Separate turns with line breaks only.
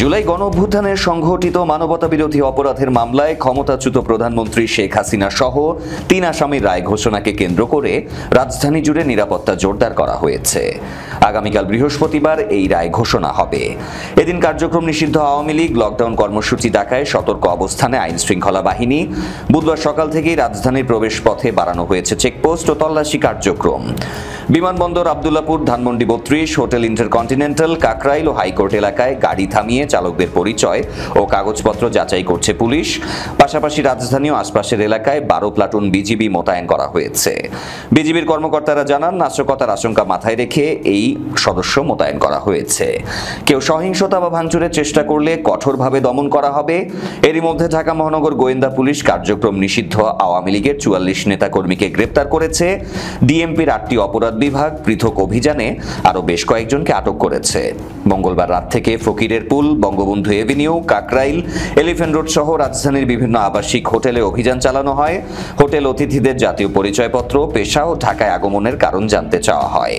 জুলাই গণঅভ্যুত্থানের সংঘটিত মানবতাবিরোধী অপরাধের মামলায় ক্ষমতাচ্যুত প্রধানমন্ত্রী শেখ হাসিনা সহ ৩ আসামির রায় ঘোষণাকে কেন্দ্র করে রাজধানী জুড়ে নিরাপত্তা জোরদার করা হয়েছে। আগামীকাল বৃহস্পতিবার এই রায় ঘোষণা হবে। এদিন কার্যক্রম নিষিদ্ধ আওয়ামী লীগ লকডাউন কর্মসূচি ডাকায় সতর্ক অবস্থানে আইন শৃঙ্খলা বাহিনী। বুধবার সকাল থেকেই রাজধানীর প্রবেশ পথে বাড়ানো হয়েছে চেকপোস্ট ও তল্লাশি কার্যক্রম। বিমানবন্দর, আব্দুল্লাপুর, ধানমন্ডি ৩২, হোটেল ইন্টারকন্টিনেন্টাল, কাকরাইল ও হাইকোর্ট এলাকায় গাড়ি থামিয়ে চালকদের পরিচয় ও কাগজপত্র যাচাই করছে পুলিশ। পাশাপাশি রাজধানী ও আশপাশের এলাকায় ১২ প্লাটুন বিজিবি মোতায়েন করা হয়েছে। বিজিবির কর্মকর্তারা জানান, নাশকতার আশঙ্কা মাথায় রেখে এই সদস্য মোতায়েন করা হয়েছে। কেউ সহিংসতা বা ভাঙচুরের চেষ্টা করলে কঠোরভাবে দমন করা হবে। এরই মধ্যে ঢাকা মহানগর গোয়েন্দা পুলিশ কার্যক্রম নিষিদ্ধ আওয়ামী লীগের ৪৪ নেতাকর্মীকে গ্রেপ্তার করেছে। ডিএমপির ৮টি অপরাধ বিভাগ পৃথক অভিযানে আরও বেশ কয়েকজনকে আটক করেছে। মঙ্গলবার রাত থেকে ফকিরের পুল, Bangabandhu avenue, Kakrail, elephant road সহ রাজধানীর বিভিন্ন আবাসিক হোটেলে অভিযান চালানো হয়। হোটেল অতিথিদের জাতীয় পরিচয়পত্র, পেশা ও ঢাকায় আগমনের কারণ জানতে চাওয়া হয়।